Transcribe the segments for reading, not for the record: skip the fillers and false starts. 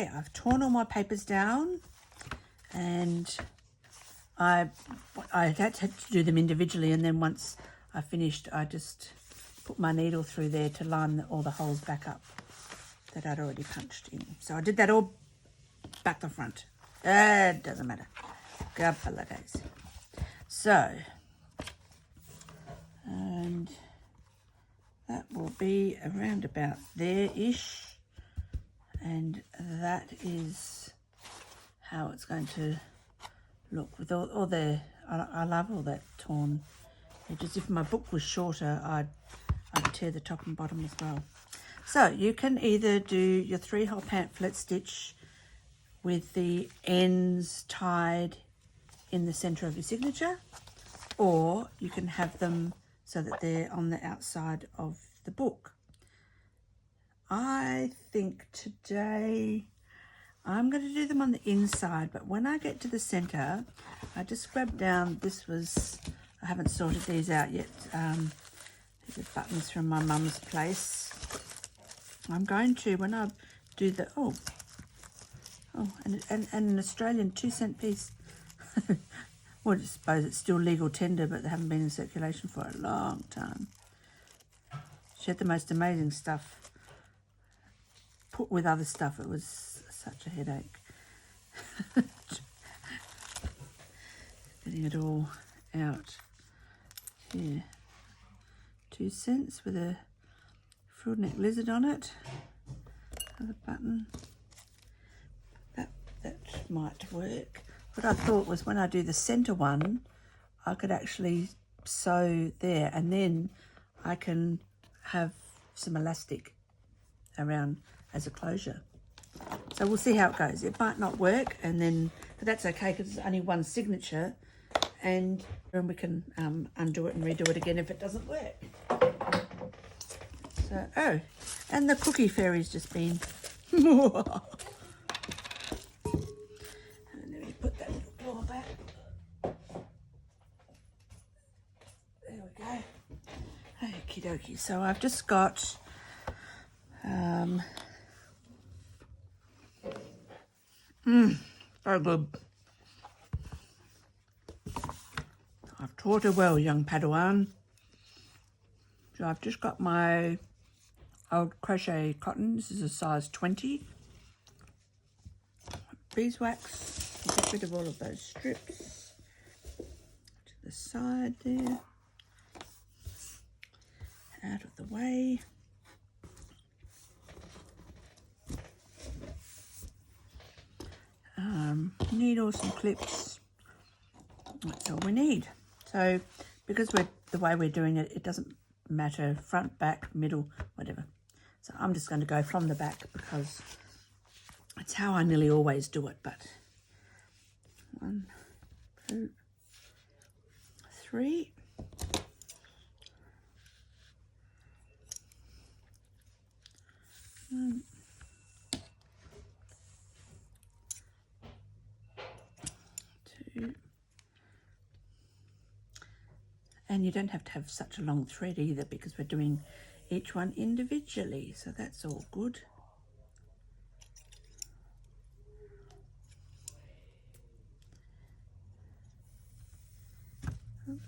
Okay, I've torn all my papers down, and I had to do them individually, and then once I finished, I just put my needle through there to line all the holes back up that I'd already punched in. So I did that all back to front. It doesn't matter. Couple of days. So, and that will be around about there-ish. And that is how it's going to look with all the, I love all that torn edges. If my book was shorter, I'd tear the top and bottom as well. So you can either do your 3-hole pamphlet stitch with the ends tied in the center of your signature, or you can have them so that they're on the outside of the book. I think today I'm going to do them on the inside, but when I get to the center, I just grabbed down, I haven't sorted these out yet. These are buttons from my mum's place. I'm going to, when I do the, and an Australian 2-cent piece. Well, I suppose it's still legal tender, but they haven't been in circulation for a long time. She had the most amazing stuff. Put with other stuff, it was such a headache. Getting it all out. Here. 2 cents with a frilled neck lizard on it. Another button. That might work. What I thought was when I do the center one, I could actually sew there, and then I can have some elastic around as a closure. So we'll see how it goes. It might not work, and then, but that's okay because it's only one signature, and then we can undo it and redo it again if it doesn't work. So, and the cookie fairy's just been. And let me put that little claw back. There we go. Okie dokie. So I've just got very good. I've taught her well, young Padawan. So I've just got my old crochet cotton. This is a size 20. Beeswax. Get rid of all of those strips. To the side there. Out of the way. Needles and clips. That's all we need. So because the way we're doing it, it doesn't matter front, back, middle, whatever. So I'm just going to go from the back because it's how I nearly always do it. But 1, 2, 3. And you don't have to have such a long thread either because we're doing each one individually, so that's all good. And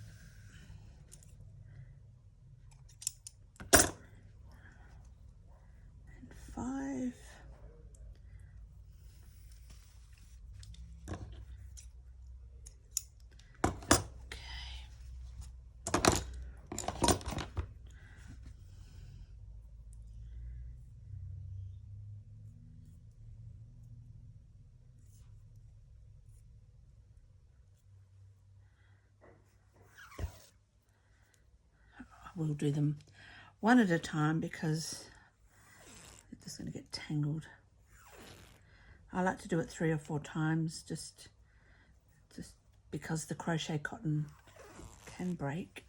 5. We'll do them one at a time because it's just going to get tangled. I like to do it 3 or 4 times just because the crochet cotton can break.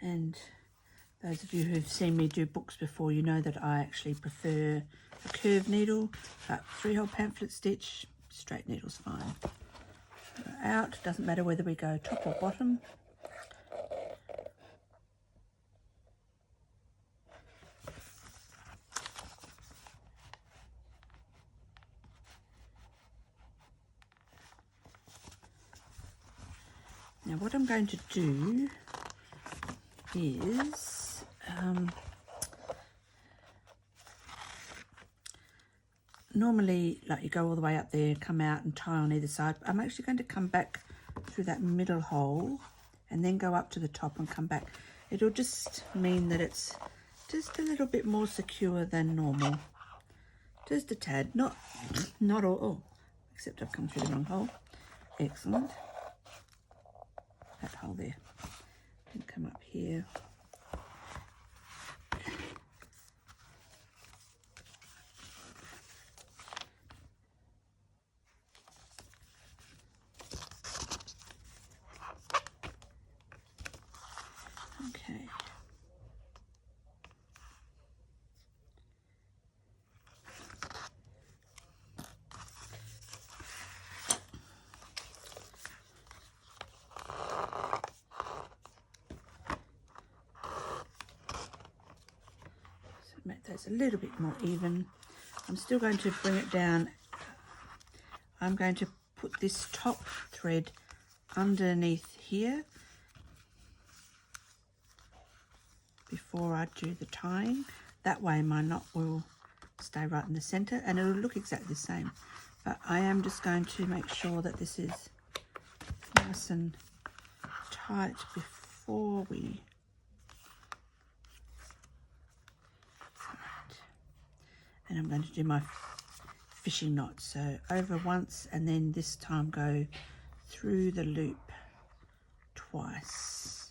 And those of you who've seen me do books before, you know that I actually prefer a curved needle, but 3-hole pamphlet stitch, straight needle's fine. Out, doesn't matter whether we go top or bottom. Now what I'm going to do is normally, like, you go all the way up there, come out and tie on either side. I'm actually going to come back through that middle hole and then go up to the top and come back. It'll just mean that it's just a little bit more secure than normal. Just a tad, not all, oh, except I've come through the wrong hole. Excellent. That hole there. And come up here. Okay. Make those a little bit more even. I'm still going to bring it down. I'm going to put this top thread underneath here before I do the tying. That way my knot will stay right in the center and it'll look exactly the same. But I am just going to make sure that this is nice and tight before we... And I'm going to do my fishing knot. So over once and then this time go through the loop twice.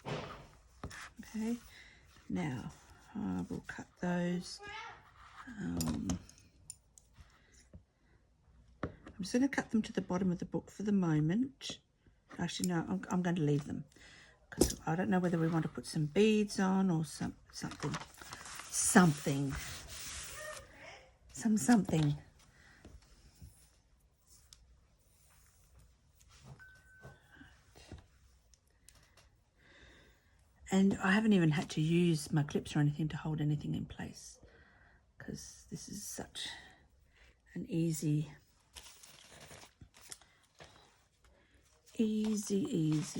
Okay, now I will cut those. I'm just going to cut them to the bottom of the book for the moment. Actually, no, I'm going to leave them because I don't know whether we want to put some beads on or something. And I haven't even had to use my clips or anything to hold anything in place because this is such an easy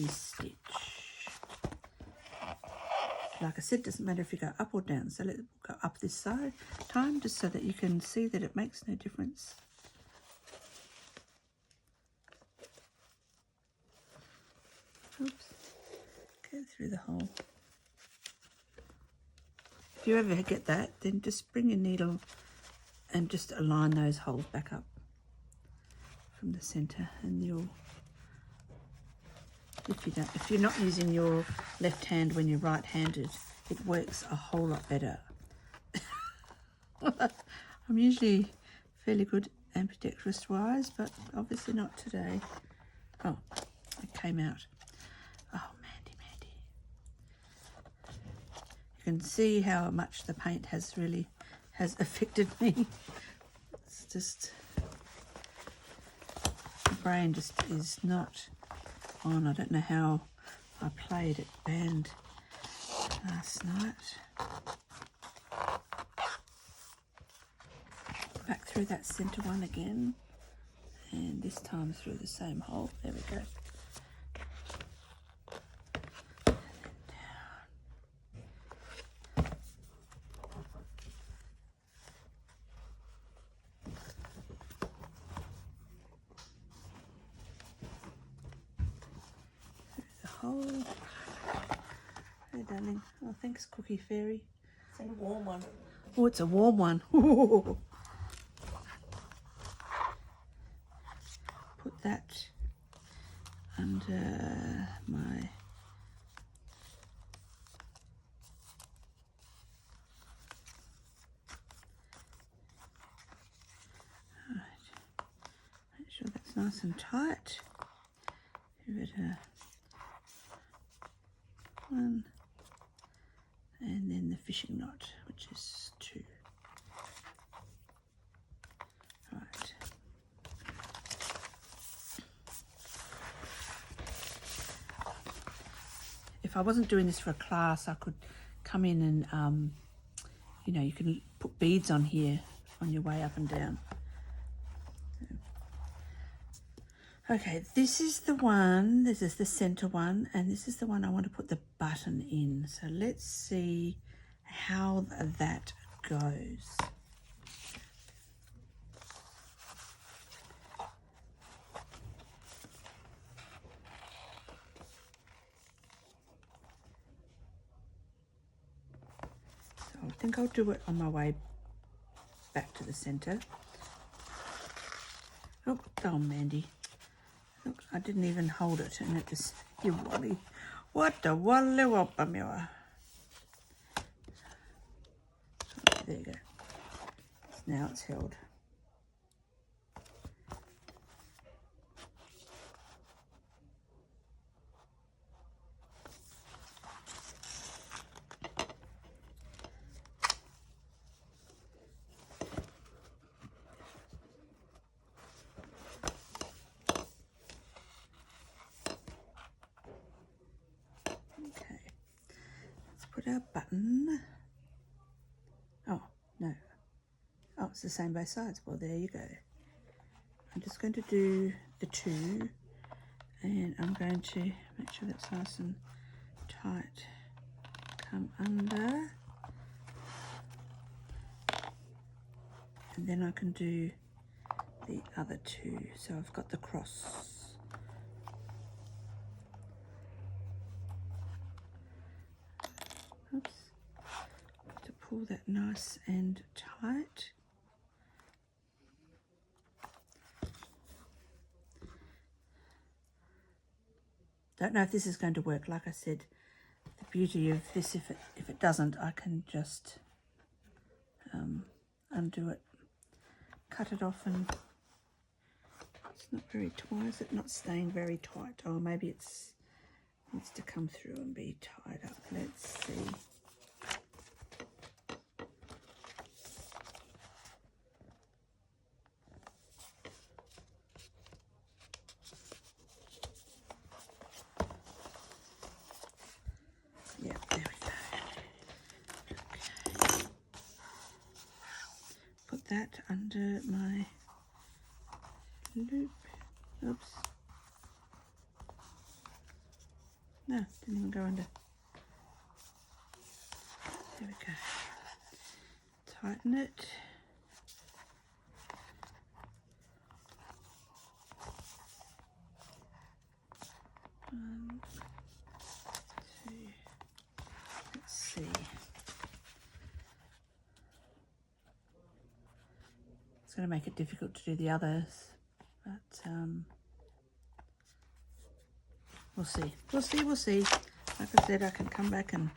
stitch. Like I said, it doesn't matter if you go up or down. So let's go up this side time just so that you can see that it makes no difference. Oops. Go through the hole. If you ever get that, then just bring your needle and just align those holes back up from the center, and you'll, if you're not using your left hand when you're right-handed, it works a whole lot better. I'm usually fairly good ambidextrous wise, but obviously not today. Oh, it came out. Oh, Mandy. You can see how much the paint has affected me. It's just, the brain just is not on. I don't know how I played at band last night. Back through that center one again, and this time through the same hole. There we go. Hole. Hey, darling. Oh, thanks, Cookie Fairy. It's a warm one. Oh, it's a warm one. Put that under my... Right. Make sure that's nice and tight. Give it a... one, and then the fishing knot, which is 2. Right. If I wasn't doing this for a class, I could come in and, you know, you can put beads on here on your way up and down. Okay, this is the one, this is the center one, and this is the one I want to put the button in. So let's see how that goes. So I think I'll do it on my way back to the center. Oh, Mandy. Look, I didn't even hold it, and it was, you wally. What the wally woppa. There you go. Now it's held. Okay, let's put our button. Oh, no. Oh, it's the same both sides. Well, there you go. I'm just going to do the two, and I'm going to make sure that's nice and tight. Come under, and then I can do the other two. So I've got the cross. Oops. To pull that nice and tight. Don't know if this is going to work. Like I said, the beauty of this, if it doesn't, I can just undo it, cut it off, and it's not very tight. Why is it not staying very tight? Oh, maybe it's needs to come through and be tied up. Let's see. Yeah, there we go. Okay. Put that under my loop. Oops. No, didn't even go under. There we go. Tighten it. One, two. Let's see. It's going to make it difficult to do the others, but we'll see. We'll see. Like I said, I can come back and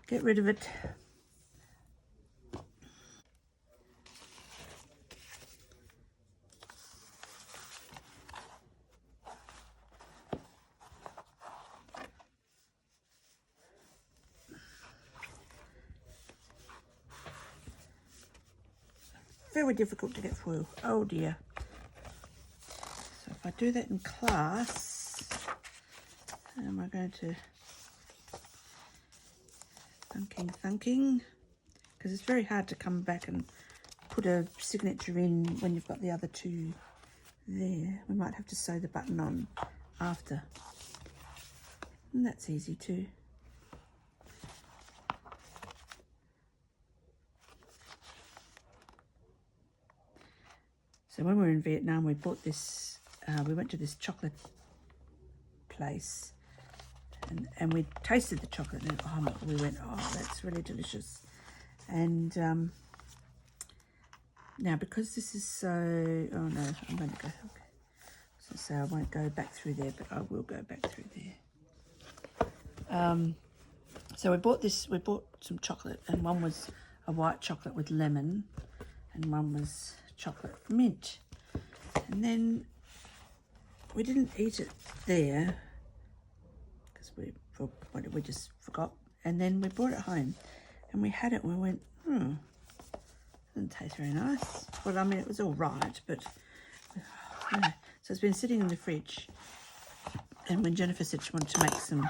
get rid of it. Very difficult to get through. Oh dear. So if I do that in class, how am I going to thinking? Because it's very hard to come back and put a signature in when you've got the other two there. We might have to sew the button on after. And that's easy too. So when we were in Vietnam, we bought this, we went to this chocolate place, and we tasted the chocolate, and we went, oh, that's really delicious. And now because this is so, oh no, I'm going to go, okay. So I won't go back through there, but I will go back through there. So we bought some chocolate, and one was a white chocolate with lemon, and one was chocolate mint. And then we didn't eat it there because we just forgot. And then we brought it home, and we had it, and we went, doesn't taste very nice. Well, I mean, it was all right, but yeah. So it's been sitting in the fridge, and when Jennifer said she wanted to make some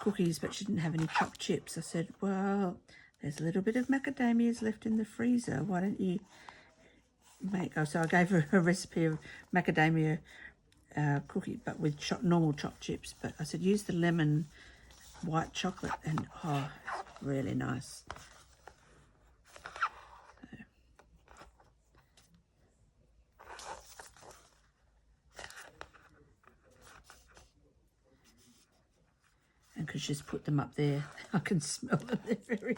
cookies but she didn't have any chopped chips, I said, well, there's a little bit of macadamias left in the freezer, why don't you make, so I gave her a recipe of macadamia cookie, but with normal chopped chips. But I said use the lemon white chocolate, and oh, it's really nice. And because she's put them up there, I can smell them. They're very,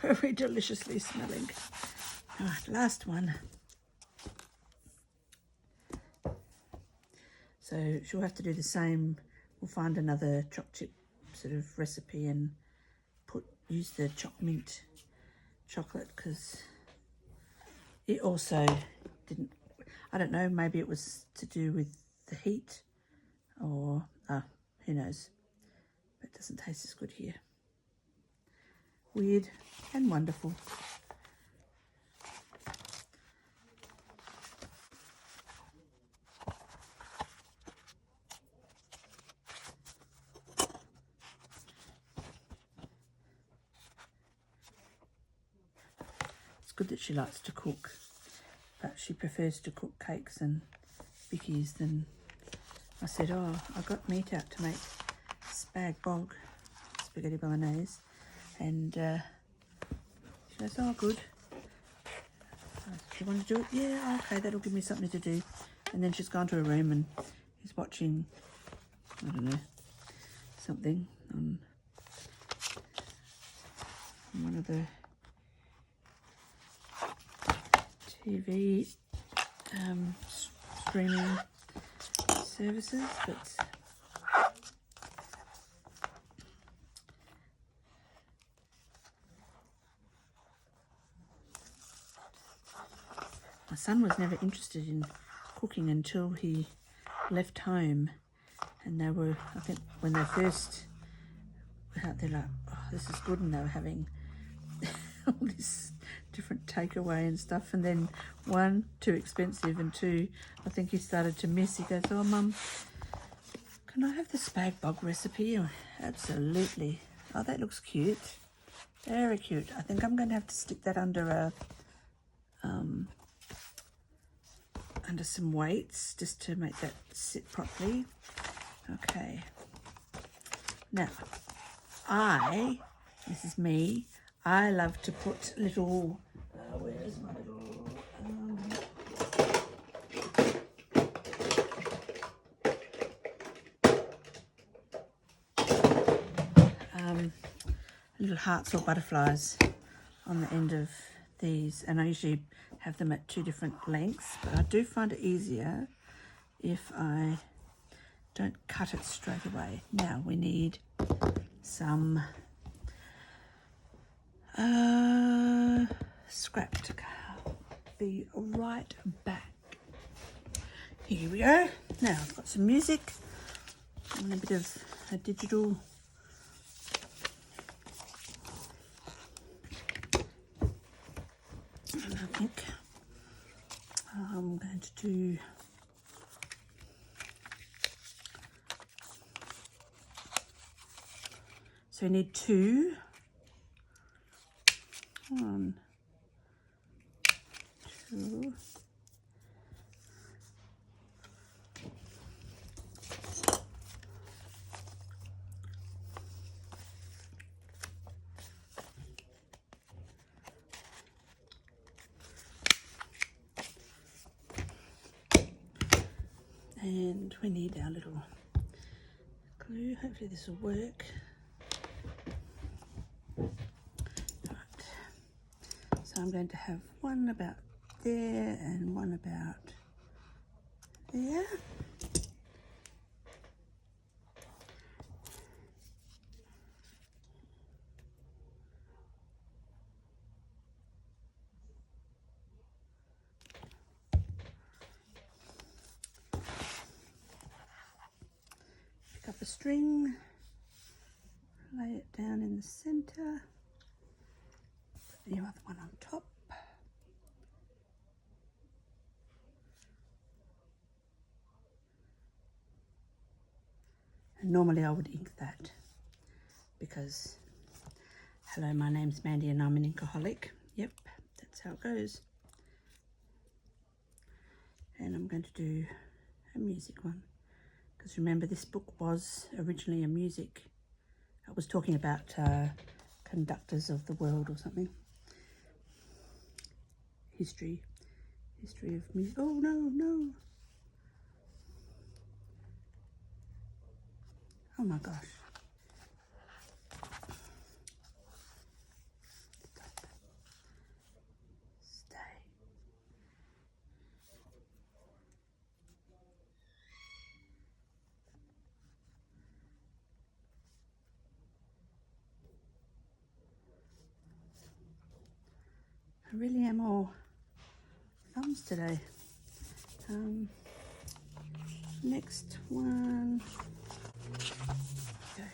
very deliciously smelling. All right, last one. So she'll have to do the same. We'll find another chopped chip sort of recipe and use the choc mint chocolate, because it also didn't, I don't know, maybe it was to do with the heat, or who knows, but it doesn't taste as good here. Weird and wonderful. It's good that she likes to cook, but she prefers to cook cakes and bickies than. I said, oh, I got meat out to make spag bog, spaghetti bolognese, and she goes, oh, good. Do you want to do it? Yeah, okay, that'll give me something to do. And then she's gone to her room and is watching, I don't know, something on one of the TV streaming services, but my son was never interested in cooking until he left home, and they were, I think when they first were out there, like, oh, this is good, and they were having all this different takeaway and stuff, and then one, too expensive, and two, I think he started to miss. He goes, oh Mum, can I have the spag bog recipe? Oh, absolutely. Oh, that looks cute, very cute. I think I'm going to have to stick that under a under some weights just to make that sit properly. Okay, now this is me, I love to put little, where's my little, little hearts or butterflies on the end of these, and I usually have them at 2 different lengths, but I do find it easier if I don't cut it straight away. Now we need some scrap to be right back. Here we go. Now I've got some music and a bit of a digital and I think I'm going to do so we need 2. 1, 2. And we need our little glue. Hopefully this will work. Right. So I'm going to have one about there and one about there. Pick up a string, lay it down in the center, put the other one on top. And normally I would ink that because, hello, my name's Mandy and I'm an inkaholic. Yep, that's how it goes. And I'm going to do a music one, because remember this book was originally a music. It was talking about conductors of the world or something. History of music. Oh no. Oh my gosh. Stay. I really am all thumbs today. Next one. Okay.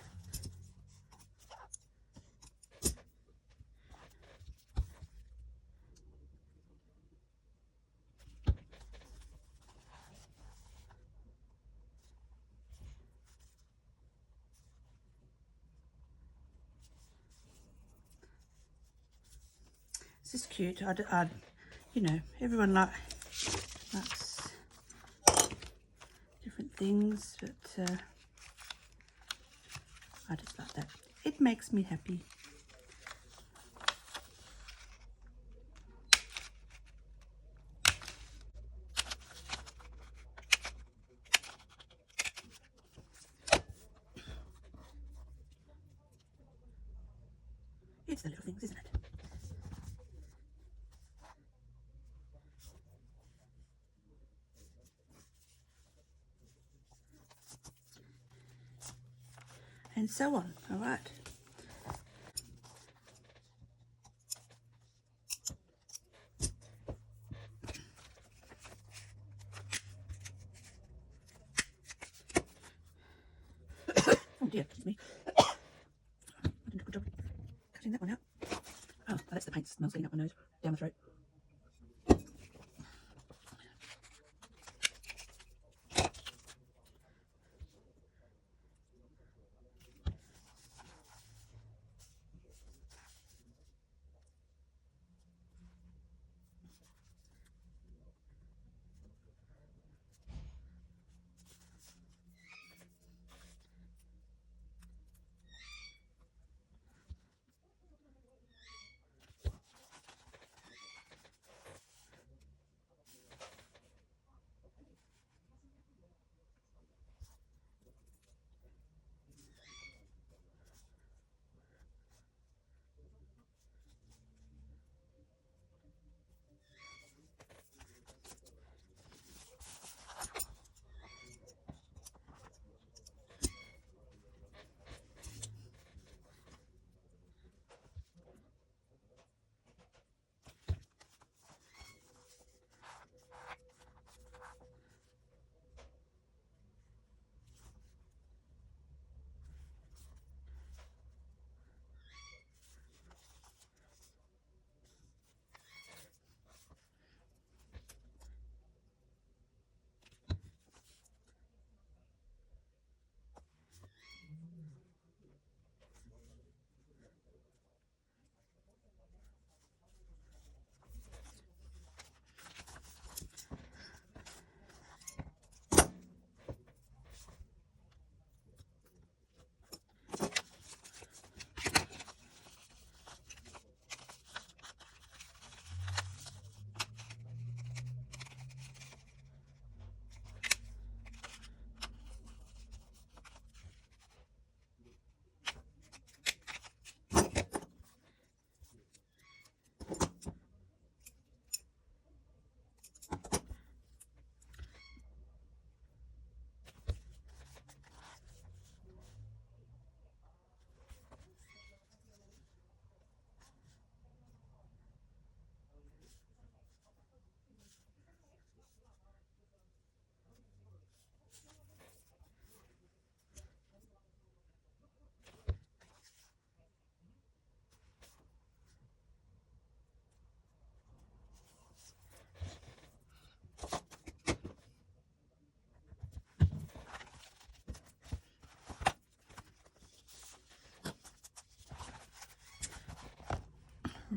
This is cute. I'd you know, everyone likes different things, but I just like that. It makes me happy. It's the little things, isn't it? And so on. All right. Oh dear, excuse me. I didn't do a good job cutting that one out. Oh, that's the paint smells getting up my nose, down my throat.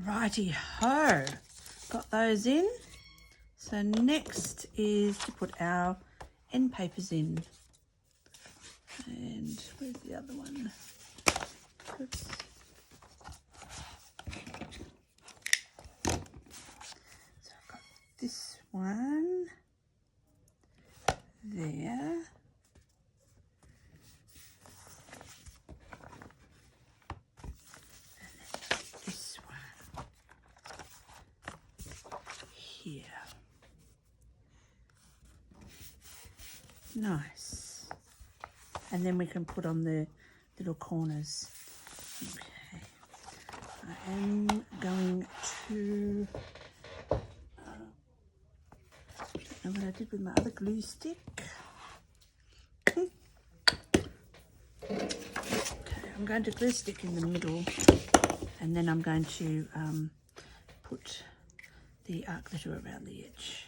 Righty ho, got those in. So next is to put our end papers in. And where's the other one? Oops. So I've got this one there. This one here. Nice. And then we can put on the little corners. Okay. I am going to, I don't know what I did with my other glue stick. Okay, I'm going to glue stick in the middle, and then I'm going to put the art glitter around the edge.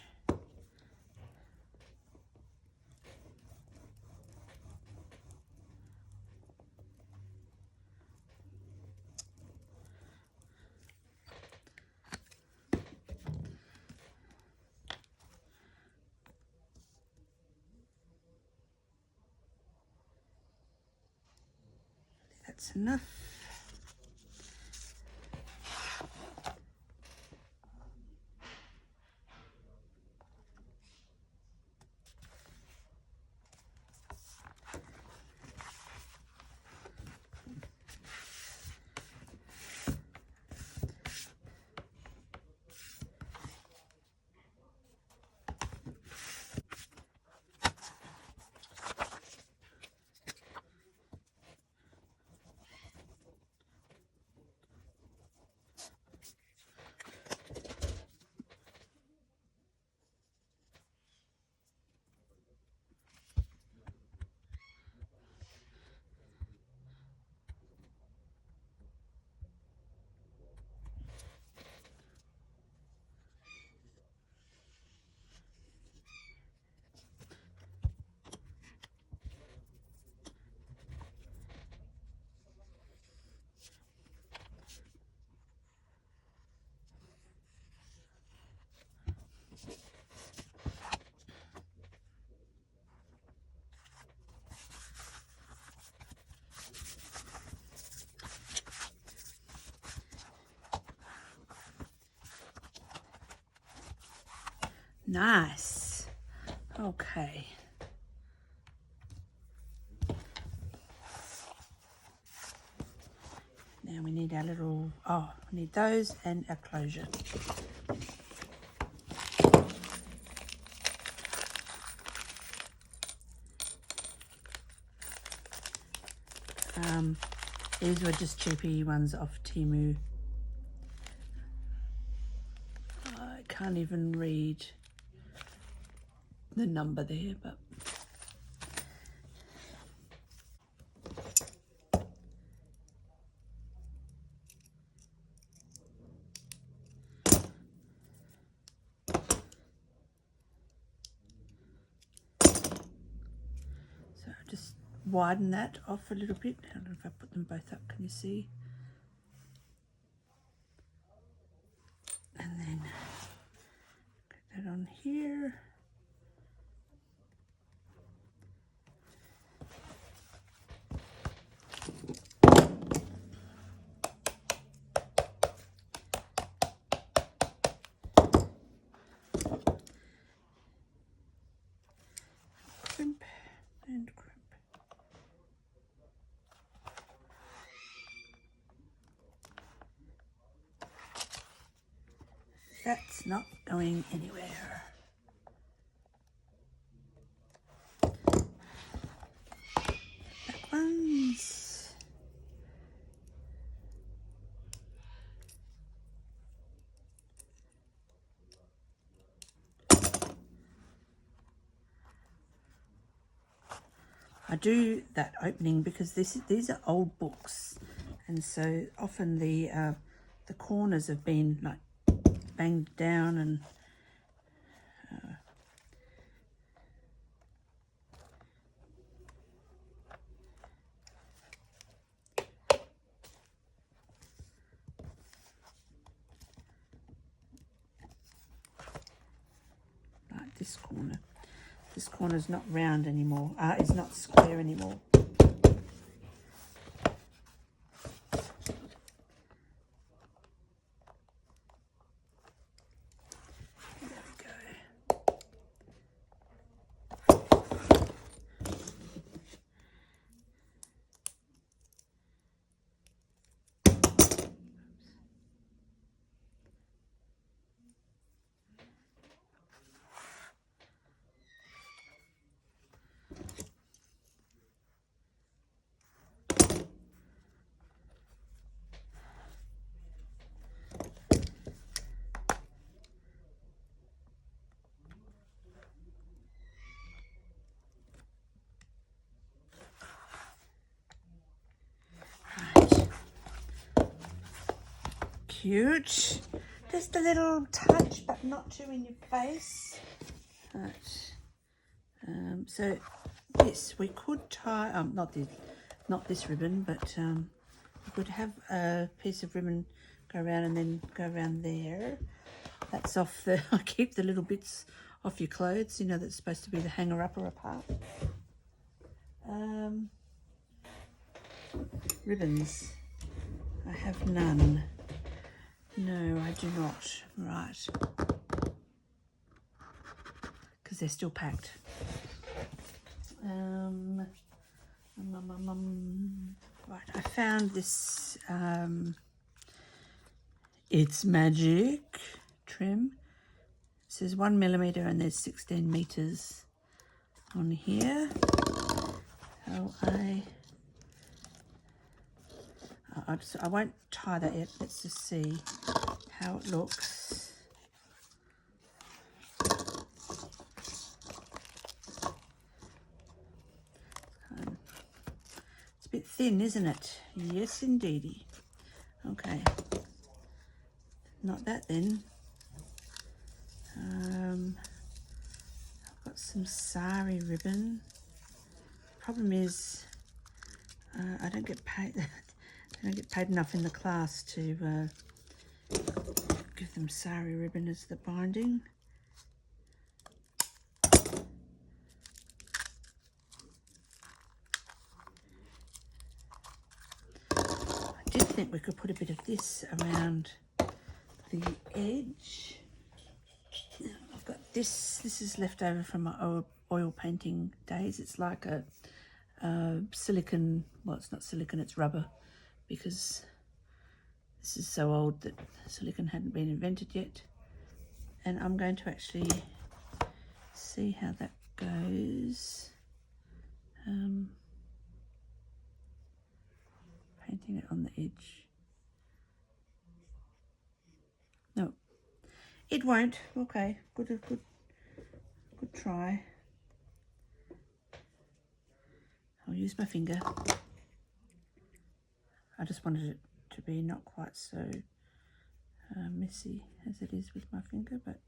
That's enough. Nice. Okay. Now we need our little, we need those and our closure. These were just cheapy ones off Temu. I can't even read the number there, but so just widen that off a little bit. I don't know if I put them both up, can you see? And then get that on here. Crimp and crimp. That's not going anywhere. Back ones. I do that opening because these are old books, and so often the corners have been like banged down and like this corner. This corner's not round anymore. It's not square anymore. Cute. Just a little touch, but not too in your face. Right. So this we could tie. Not this ribbon, but we could have a piece of ribbon go around and then go around there. That's off the. I keep the little bits off your clothes. You know that's supposed to be the hanger upper part. Ribbons. I have none. No, I do not. Right. Because they're still packed. Right, I found this It's Magic trim. It says 1 millimeter and there's 16 meters on here. So I won't tie that yet. Let's just see how it looks. It's a bit thin, isn't it? Yes, indeedy. Okay. Not that then. I've got some sari ribbon. Problem is, I don't get paid. I don't get paid enough in the class to give them sari ribbon as the binding. I did think we could put a bit of this around the edge. Now, I've got this. This is left over from my oil painting days. It's like a silicone. Well, it's not silicone. It's rubber, because this is so old that silicone hadn't been invented yet. And I'm going to actually see how that goes. Painting it on the edge. No, it won't. Okay, good try. I'll use my finger. I just wanted it to be not quite so messy as it is with my finger, but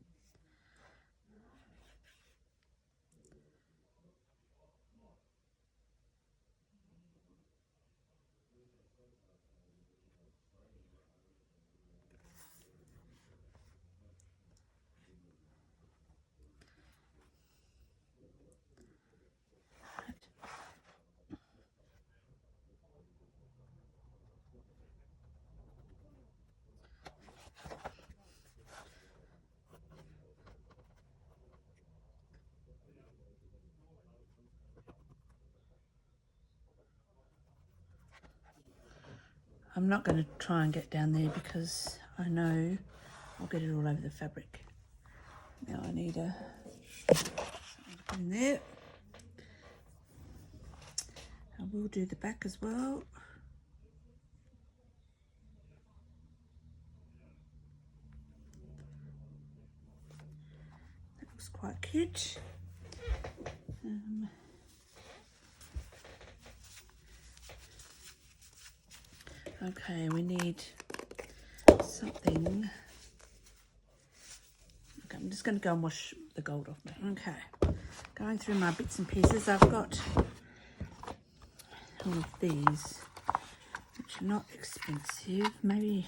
I'm not going to try and get down there because I know I'll get it all over the fabric. Now I need a put in there. I will do the back as well. That looks quite cute. Okay, we need something. Okay, I'm just going to go and wash the gold off me. Okay, going through my bits and pieces. I've got all of these, which are not expensive. Maybe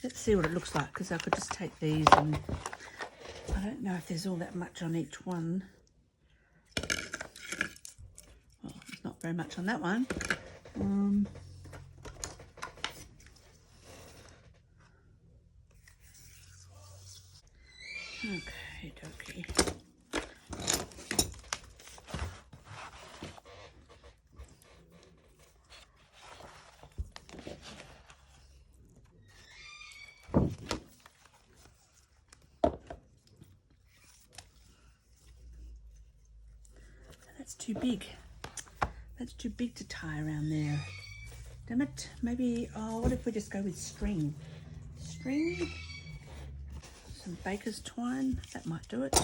let's see what it looks like, because I could just take these, and I don't know if there's all that much on each one. Well, there's not very much on that one. Okay, dokie. That's too big. That's too big to tie around there. Damn it. Maybe, oh, what if we just go with string? String, some baker's twine, that might do it.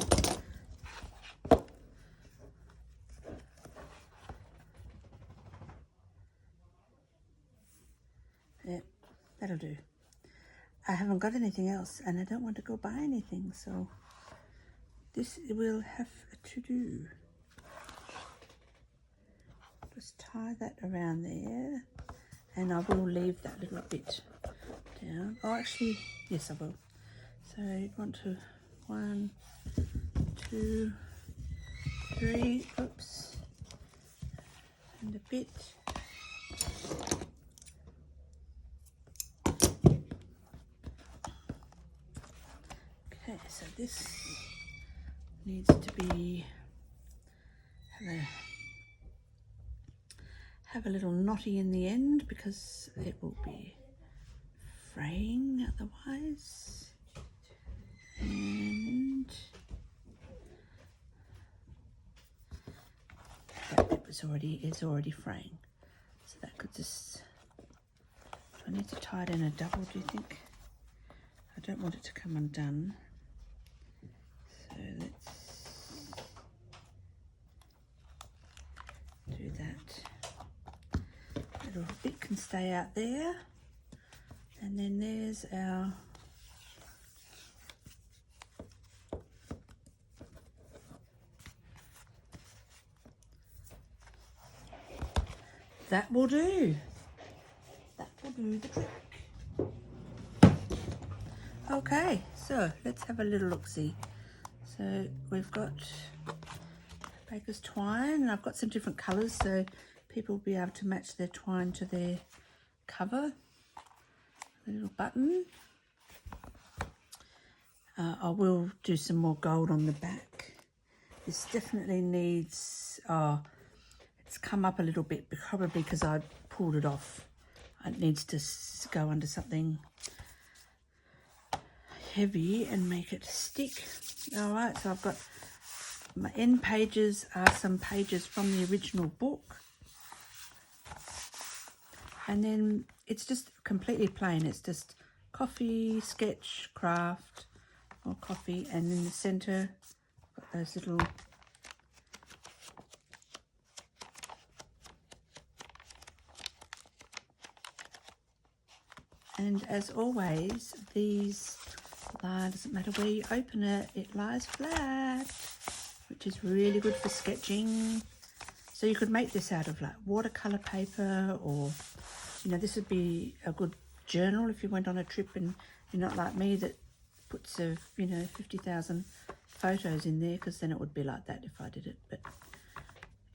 Yeah, that'll do. I haven't got anything else, and I don't want to go buy anything, so this will have to do. Just tie that around there, and I will leave that little bit down. Oh, actually, yes, I will. So you want to 1, 2, 3, oops, and a bit. Okay, so this needs to be have a little knotty in the end, because it will be fraying otherwise. And that bit is already fraying, so that could just, do I need to tie it in a double, do you think? I don't want it to come undone, so let's do that. Little bit can stay out there, and then there's our that will do. That will do the trick. Okay, so let's have a little look-see. So we've got baker's twine, and I've got some different colours, so people will be able to match their twine to their cover. A little button. I will do some more gold on the back. This definitely needs, it's come up a little bit, probably because I pulled it off. It needs to go under something heavy and make it stick. All right, so I've got my end pages are some pages from the original book, and then it's just completely plain. It's just coffee, sketch, craft, or coffee, and in the center got those little and as always, these lie, doesn't matter where you open it, it lies flat, which is really good for sketching. So you could make this out of like watercolor paper, or this would be a good journal if you went on a trip and you're not like me that puts 50,000 photos in there, because then it would be like that if I did it. But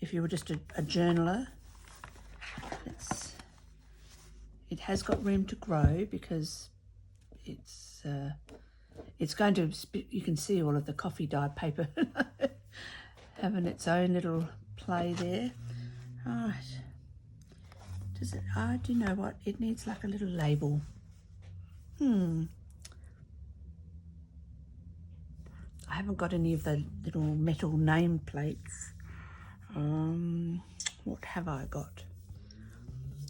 if you were just a journaler, it has got room to grow, because it's going to, you can see all of the coffee dyed paper having its own little play there. All right. Does it, do you know what? It needs like a little label. I haven't got any of the little metal name plates. What have I got?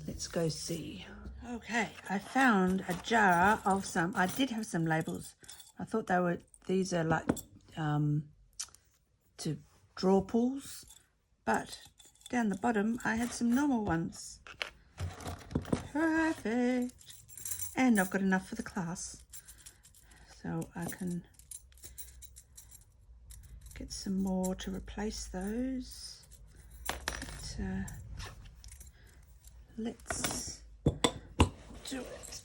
Let's go see. Okay, I found a jar of some, I did have some labels. I thought these are like to draw pulls, but down the bottom I had some normal ones. Perfect. And I've got enough for the class, so I can get some more to replace those. But, let's do it.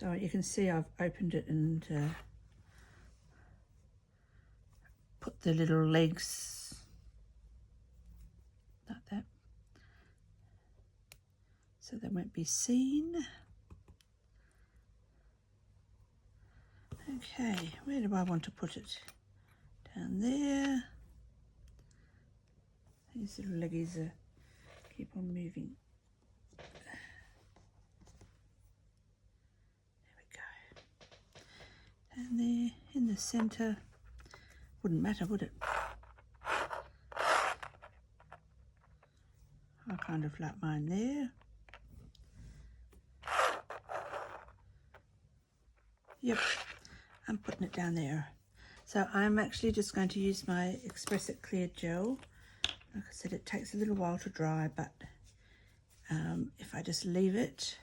So you can see I've opened it and put the little legs like that, so they won't be seen. Okay, where do I want to put it? Down there. These little leggies keep on moving. There we go. And there in the centre, wouldn't matter, would it? I kind of like mine there. Yep, I'm putting it down there. So I'm actually just going to use my Express It Clear gel. Like I said, it takes a little while to dry, but if I just leave it,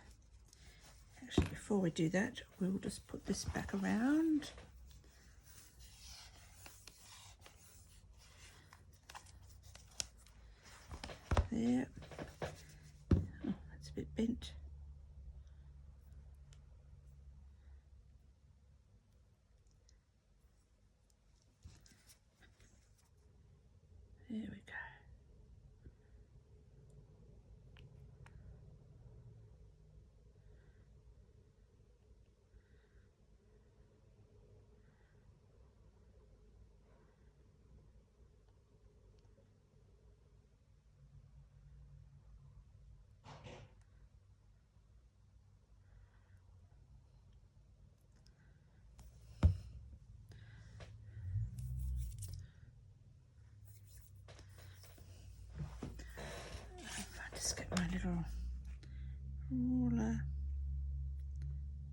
actually before we do that, we'll just put this back around. There. Oh, that's a bit bent. There we go. Just get my little ruler.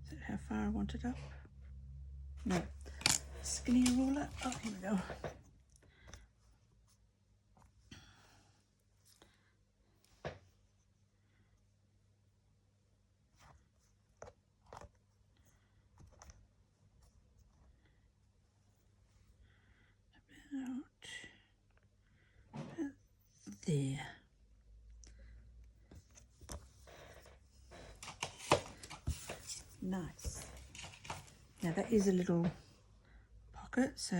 Is that how far I want it up? No. Skinny ruler. Oh, here we go. About there. Nice. Now that is a little pocket, so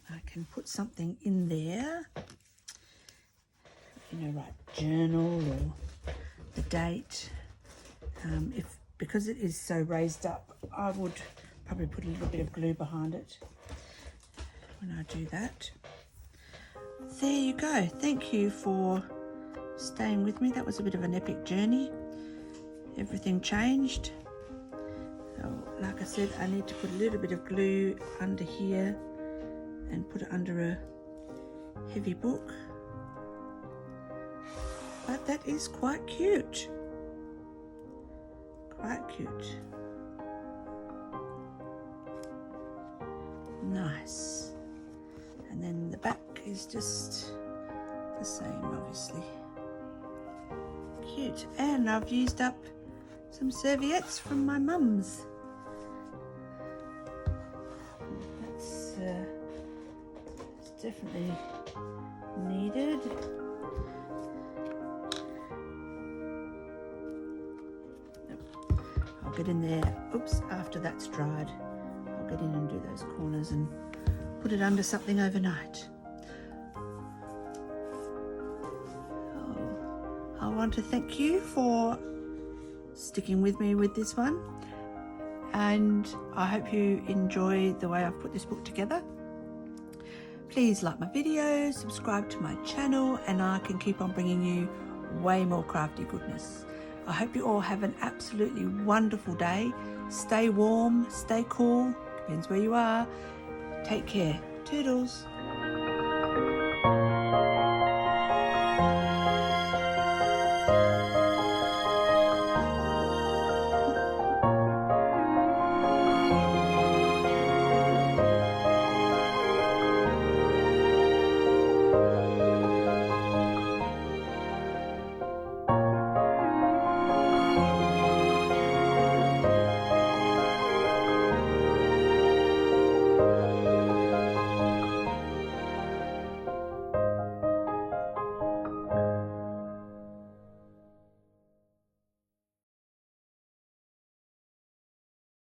I can put something in there. You know, write journal or the date. Because it is so raised up, I would probably put a little bit of glue behind it when I do that. There you go. Thank you for staying with me. That was a bit of an epic journey. Everything changed. So, like I said, I need to put a little bit of glue under here and put it under a heavy book. But that is quite cute. Quite cute. Nice. And then the back is just the same, obviously. Cute. And I've used up some serviettes from my mum's. That's definitely needed. I'll get in there, oops, after that's dried. I'll get in and do those corners and put it under something overnight. Oh, I want to thank you for sticking with me with this one, and I hope you enjoy the way I've put this book together. Please like my videos, subscribe to my channel, and I can keep on bringing you way more crafty goodness. I hope you all have an absolutely wonderful day. Stay warm, stay cool, depends where you are. Take care. Toodles.